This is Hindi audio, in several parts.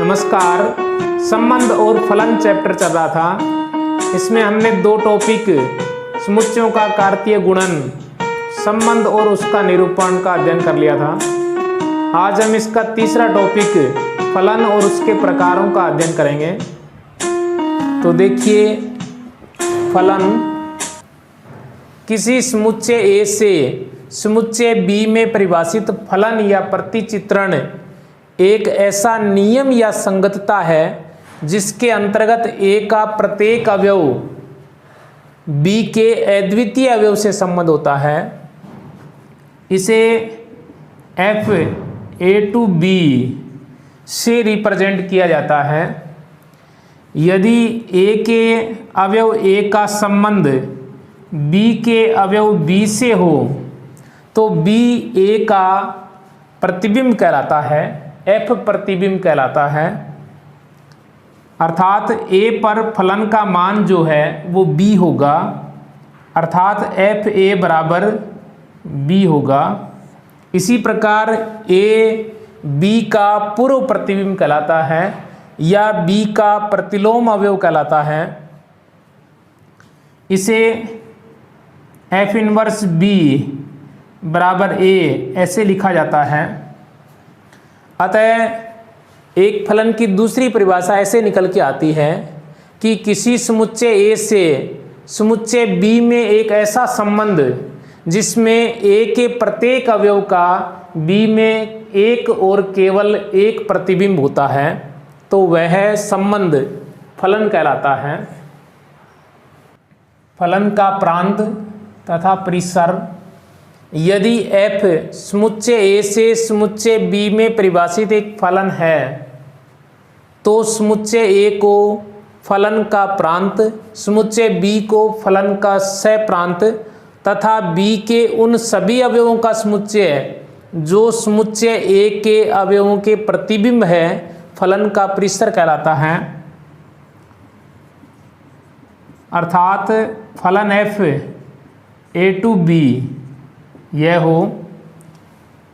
नमस्कार। संबंध और फलन चैप्टर चल रहा था। इसमें हमने दो टॉपिक समुच्चयों का कार्तीय गुणन, संबंध और उसका निरूपण का अध्ययन कर लिया था। आज हम इसका तीसरा टॉपिक फलन और उसके प्रकारों का अध्ययन करेंगे। तो देखिए, फलन किसी समुच्चय A से समुच्चय B में परिभाषित फलन या प्रतिचित्रण एक ऐसा नियम या संगतता है जिसके अंतर्गत A का प्रत्येक अवयव B के अद्वितीय अवयव से संबद्ध होता है। इसे FA/B से रिप्रेजेंट किया जाता है। यदि A के अवयव A का संबंध B के अवयव B से हो तो B A का प्रतिबिंब कहलाता है, F प्रतिबिंब कहलाता है। अर्थात A पर फलन का मान जो है वो B होगा, अर्थात FA बराबर B होगा। इसी प्रकार A B का पूर्व प्रतिबिंब कहलाता है या B का प्रतिलोम अवयव कहलाता है। इसे F इनवर्स B बराबर A ऐसे लिखा जाता है। अतः एक फलन की दूसरी परिभाषा ऐसे निकल के आती है कि किसी समुच्चय A से समुच्चय B में एक ऐसा संबंध जिसमें A के प्रत्येक अवयव का B में एक और केवल एक प्रतिबिंब होता है, तो वह संबंध फलन कहलाता है। फलन का प्रांत तथा परिसर। यदि F समुच्चय A से समुच्चय B में परिभाषित एक फलन है तो समुच्चय A को फलन का प्रांत, समुच्चय B को फलन का सहप्रांत तथा B के उन सभी अवयवों का समुच्चय जो समुच्चय A के अवयवों के प्रतिबिंब है फलन का परिसर कहलाता है। अर्थात फलन FA/B यह हो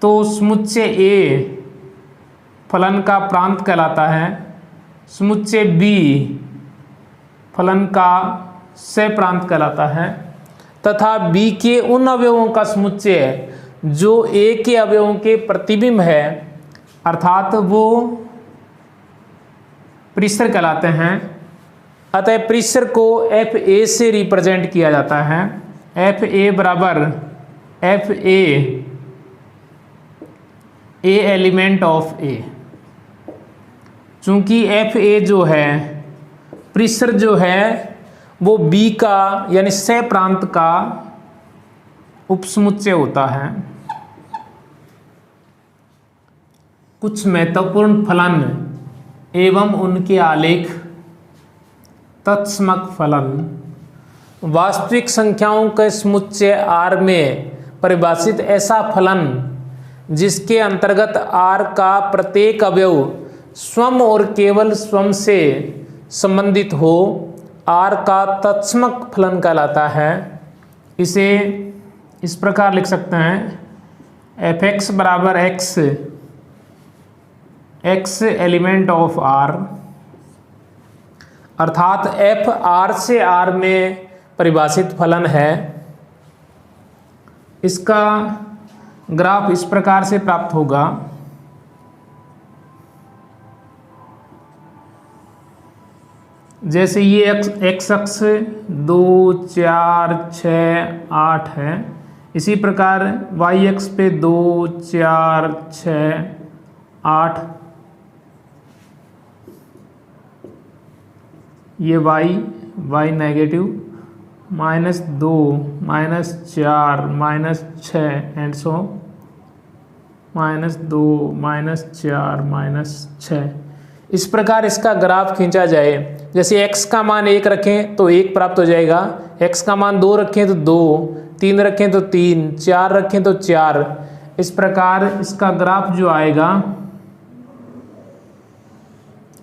तो समुच्चय A फलन का प्रांत कहलाता है, समुच्चय B फलन का सहप्रांत कहलाता है तथा B के उन अवयवों का समुच्चय जो A के अवयवों के प्रतिबिंब है अर्थात वो परिसर कहलाते हैं। अतः परिसर को FA से रिप्रेजेंट किया जाता है। FA बराबर FA A element of A। चूंकि FA जो है परिसर जो है वो B का यानी सहप्रांत का उपसमुच्चय होता है। कुछ महत्वपूर्ण फलन एवं उनके आलेख। तत्समक फलन वास्तविक संख्याओं के समुच्चय R में परिभाषित ऐसा फलन जिसके अंतर्गत R का प्रत्येक अवयव स्वयं और केवल स्वयं से संबंधित हो, R का तत्समक फलन कहलाता है। इसे इस प्रकार लिख सकते हैं Fx बराबर x एलिमेंट ऑफ R। अर्थात F R से R में परिभाषित फलन है। इसका ग्राफ इस प्रकार से प्राप्त होगा। जैसे ये x अक्ष 2, 4, 6, 8 है, इसी प्रकार y अक्ष पे 2, 4, 6, 8 ये y नेगेटिव -2, -4, -6 एंड सो -2, -4, -6। इस प्रकार इसका ग्राफ खींचा जाए। जैसे x का मान 1 रखें तो 1 प्राप्त हो जाएगा, x का मान 2 रखें तो 2, 3 रखें तो 3, 4 रखें तो 4। इस प्रकार इसका ग्राफ जो आएगा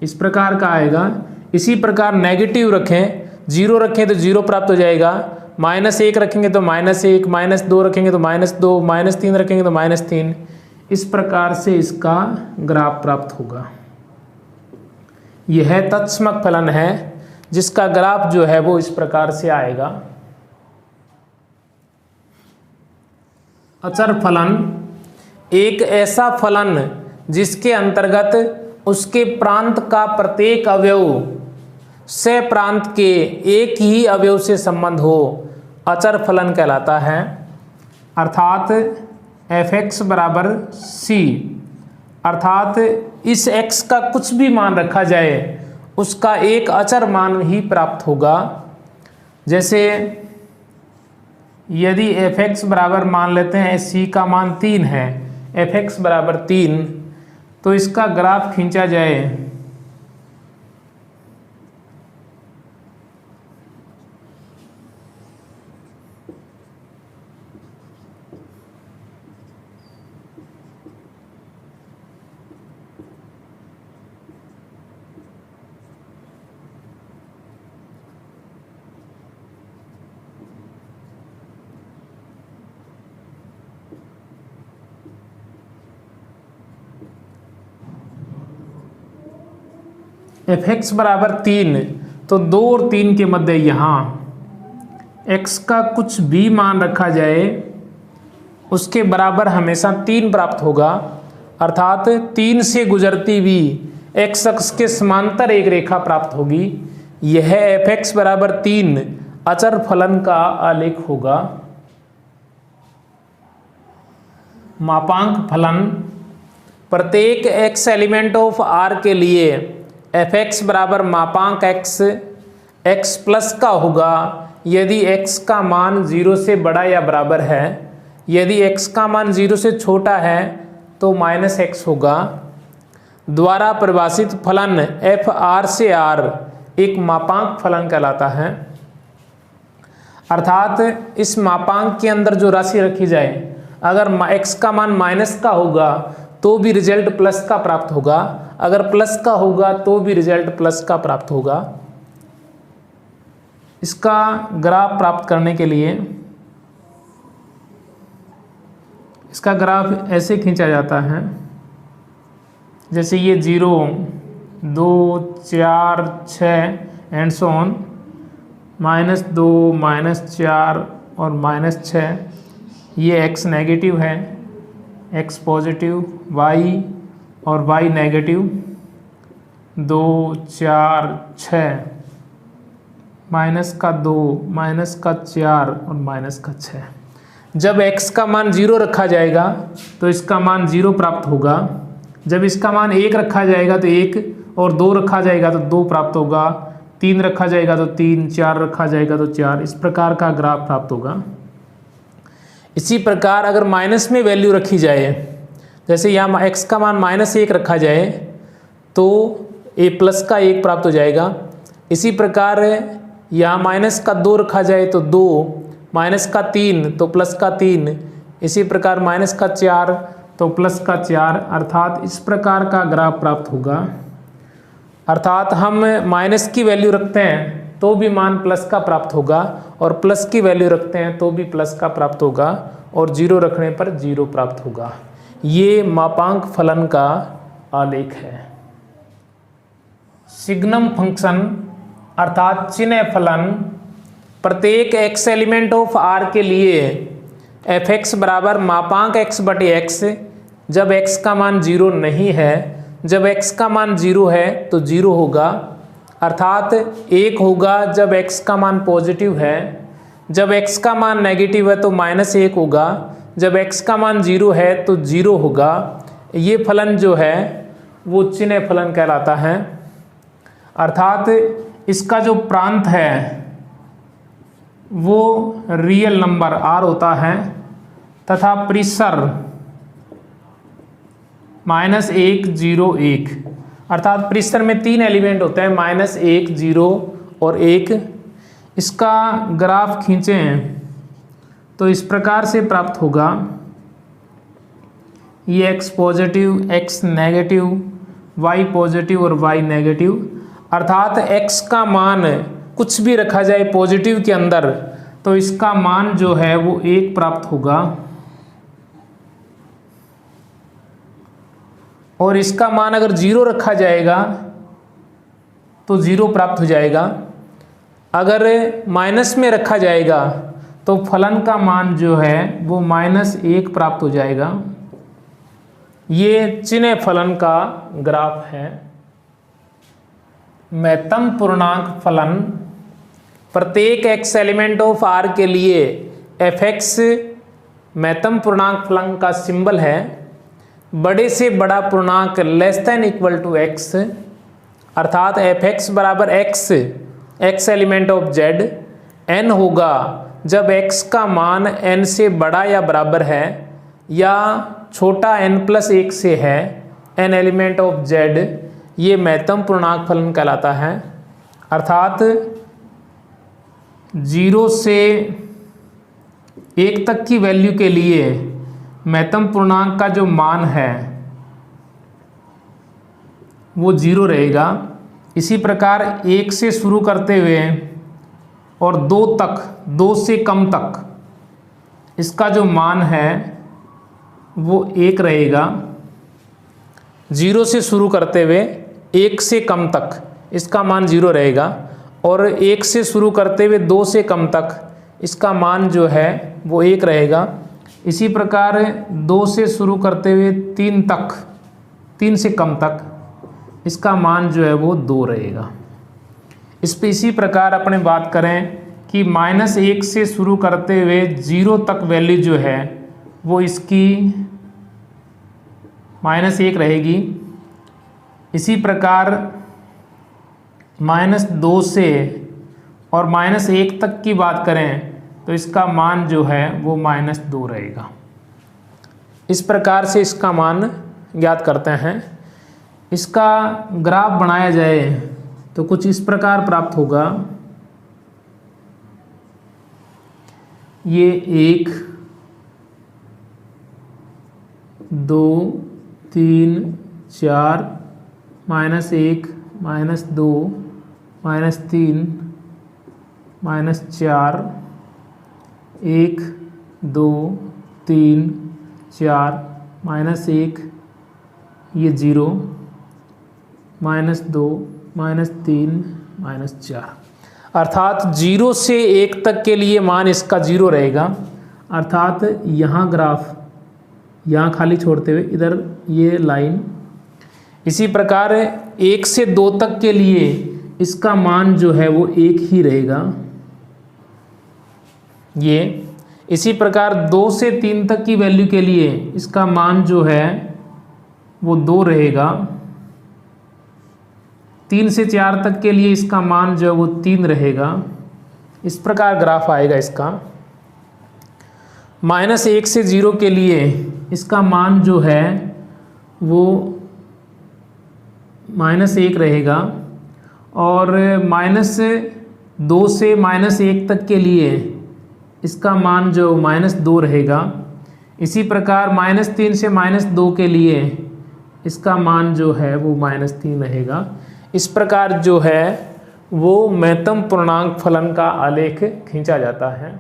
इस प्रकार का आएगा। इसी प्रकार नेगेटिव रखें, 0 रखें तो 0 प्राप्त हो जाएगा, -1 रखेंगे तो -1, -2 रखेंगे तो -2, -3 रखेंगे तो -3। इस प्रकार से इसका ग्राफ प्राप्त होगा। यह तत्समक फलन है जिसका ग्राफ जो है वो इस प्रकार से आएगा। अचर फलन एक ऐसा फलन जिसके अंतर्गत उसके प्रांत का प्रत्येक अवयव से प्रांत के एक ही अवयव से संबंध हो, अचर फलन कहलाता है। अर्थात f(x) बराबर c, अर्थात इस x का कुछ भी मान रखा जाए उसका एक अचर मान ही प्राप्त होगा। जैसे यदि f(x) बराबर मान लेते हैं c का मान 3 है, f(x) बराबर 3, तो इसका ग्राफ खींचा जाए f(x) बराबर 3, तो 2 और 3 के मध्य यहाँ x का कुछ भी मान रखा जाए उसके बराबर हमेशा 3 प्राप्त होगा। अर्थात 3 से गुजरती हुई x अक्ष के समांतर एक रेखा प्राप्त होगी। यह f(x) बराबर 3 अचर फलन का आलेख होगा। मापांक फलन प्रत्येक x एलिमेंट ऑफ R के लिए f(x) बराबर मापांक x प्लस का होगा यदि x का मान 0 से बड़ा या बराबर है। यदि x का मान 0 से छोटा है तो -x होगा। द्वारा परिभाषित फलन f(r) से R एक मापांक फलन कहलाता है। अर्थात इस मापांक के अंदर जो राशि रखी जाए, अगर x का मान माइनस का होगा तो भी रिजल्ट प्लस का प्राप्त होगा, अगर प्लस का होगा तो भी रिजल्ट प्लस का प्राप्त होगा। इसका ग्राफ प्राप्त करने के लिए इसका ग्राफ ऐसे खींचा जाता है, जैसे ये 0, 2, 4, 6 एंड सो ऑन, -2, -4 और -6। ये x नेगेटिव है, x पॉजिटिव, y और y नेगेटिव, 2, 4, 6, -2, -4 और -6। जब x का मान 0 रखा जाएगा तो इसका मान 0 प्राप्त होगा। जब इसका मान 1 रखा जाएगा तो 1, और 2 रखा जाएगा तो 2 प्राप्त होगा, 3 रखा जाएगा तो 3, 4 रखा जाएगा तो 4। इस प्रकार का ग्राफ प्राप्त होगा। इसी प्रकार अगर माइनस में वैल्यू रखी जाए, जैसे यहाँ x का मान -1 रखा जाए तो a प्लस का 1 प्राप्त हो जाएगा। इसी प्रकार यहाँ -2 रखा जाए तो 2, -3 तो +3, इसी प्रकार -4 तो +4। अर्थात इस प्रकार का ग्राफ प्राप्त होगा। अर्थात हम माइनस की वैल्यू रखते हैं तो भी मान प्लस का प्राप्त होगा, और प्लस की वैल्यू रखते हैं तो भी प्लस का प्राप्त होगा, और 0 रखने पर 0 प्राप्त होगा। ये मापांक फलन का आलेख है। सिग्नम फंक्शन अर्थात चिन्ह फलन प्रत्येक x एलिमेंट ऑफ R के लिए f(x) बराबर मापांक x/x। जब x का मान 0 नहीं है, जब x का मान 0 है तो 0 होगा। अर्थात 1 होगा जब x का मान पॉजिटिव है, जब x का मान नेगेटिव है तो -1 होगा, जब x का मान 0 है तो 0 होगा। ये फलन जो है वो चिन्ह फलन कहलाता है। अर्थात इसका जो प्रांत है वो रियल नंबर R होता है तथा परिसर -1, 0, 1। अर्थात परिसर में 3 एलिमेंट होते हैं, -1, 0 और 1। इसका ग्राफ खींचें तो इस प्रकार से प्राप्त होगा। ये x positive, x negative, y positive और y नेगेटिव। अर्थात x का मान कुछ भी रखा जाए पॉजिटिव के अंदर तो इसका मान जो है वो 1 प्राप्त होगा, और इसका मान अगर 0 रखा जाएगा तो 0 प्राप्त हो जाएगा। अगर माइनस में रखा जाएगा तो फलन का मान जो है वो -1 प्राप्त हो जाएगा। ये चिन्ह फलन का ग्राफ है। महत्तम पूर्णांक फलन प्रत्येक x एलिमेंट ऑफ r के लिए fx महत्तम पूर्णांक फलन का सिंबल है। बड़े से बड़ा पूर्णांक less than equal to x, अर्थात fx बराबर x element of z n होगा जब x का मान n से बड़ा या बराबर है या छोटा n+1 से है, n एलिमेंट ऑफ z, ये महत्तम पूर्णांक फलन कहलाता है। अर्थात 0 से 1 तक की वैल्यू के लिए महत्तम पूर्णांक का जो मान है वो 0 रहेगा। इसी प्रकार 1 से शुरू करते हुए और 2 तक, 2 से कम तक इसका जो मान है वो 1 रहेगा। 0 से शुरू करते हुए 1 से कम तक इसका मान 0 रहेगा और 1 से शुरू करते हुए 2 से कम तक इसका मान जो है वो 1 रहेगा। इसी प्रकार 2 से शुरू करते हुए 3 तक, 3 से कम तक इसका मान जो है वो 2 रहेगा। इसी प्रकार अपने बात करें कि -1 से शुरू करते हुए 0 तक वैल्यू जो है वो इसकी -1 रहेगी। इसी प्रकार -2 से और -1 तक की बात करें तो इसका मान जो है वो -2 रहेगा। इस प्रकार से इसका मान ज्ञात करते हैं। इसका ग्राफ बनाया जाए तो कुछ इस प्रकार प्राप्त होगा। ये 1 2 3 4 -1 -2 -3 -4 1 2 3 4 -1, ये 0 -2 -3 -4, अर्थात 0 से 1 तक के लिए मान इसका 0 रहेगा। अर्थात यहाँ ग्राफ यहाँ खाली छोड़ते हुए इधर ये लाइन। इसी प्रकार 1 से 2 तक के लिए इसका मान जो है वो 1 ही रहेगा ये। इसी प्रकार 2 से 3 तक की वैल्यू के लिए इसका मान जो है वो 2 रहेगा। 3 से 4 तक के लिए इसका मान जो है वो 3 रहेगा। इस प्रकार ग्राफ आएगा इसका। -1 से 0 के लिए इसका मान जो है वो -1 रहेगा और -2 से -1 तक के लिए इसका मान जो -2 रहेगा। इसी प्रकार -3 से -2 के लिए इसका मान जो है वो -3 रहेगा। इस प्रकार जो है वो महत्तम पूर्णांक फलन का आलेख खींचा जाता है।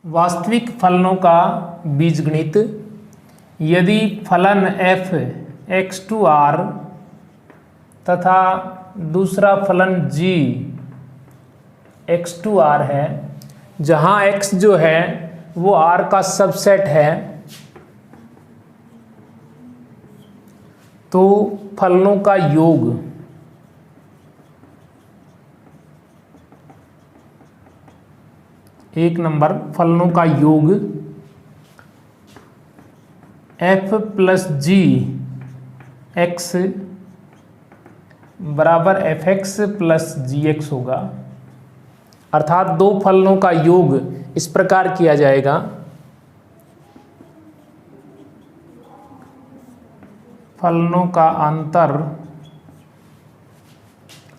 वास्तविक फलनों का बीजगणित। यदि फलन f x2r तथा दूसरा फलन g x2r है, जहाँ x जो है वो r का सबसेट है, तो फलनों का योग एक नंबर फलनों का योग f + g x बराबर fx + gx होगा। अर्थात दो फलनों का योग इस प्रकार किया जाएगा। फलनों का अंतर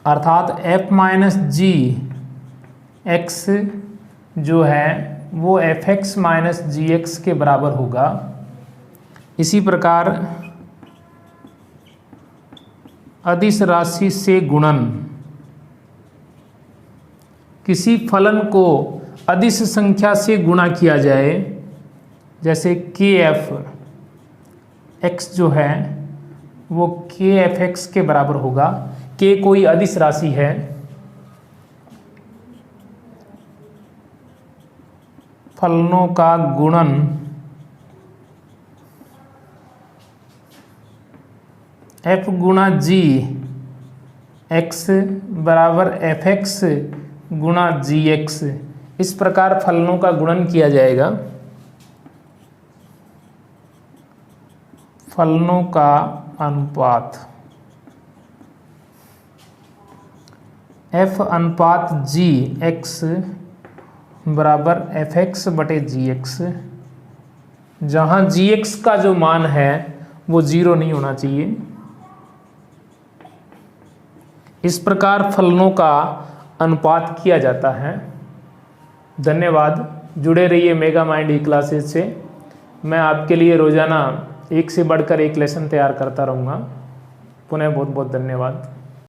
अर्थात f - g x जो है वो fx - gx के बराबर होगा। इसी प्रकार अदिश राशि से गुणन। किसी फलन को अदिश संख्या से गुणा किया जाए, जैसे kf x जो है वो kfx के बराबर होगा। के कोई अदिश राशि है, फलनों का गुणन f गुणा जी एक्स बराबर एफ एक्स गुणा जी एक्स, इस प्रकार फलनों का गुणन किया जाएगा। फलनों का अनुपात f अनुपात जी एक्स बराबर एफ एक्स बटे जी एक्स, जहाँ जी एक्स का जो मान है वो 0 नहीं होना चाहिए। इस प्रकार फलनों का अनुपात किया जाता है। धन्यवाद। जुड़े रहिए मेगा माइंड ई क्लासेस से। मैं आपके लिए रोज़ाना एक से बढ़कर एक लेसन तैयार करता रहूँगा। पुनः बहुत बहुत धन्यवाद।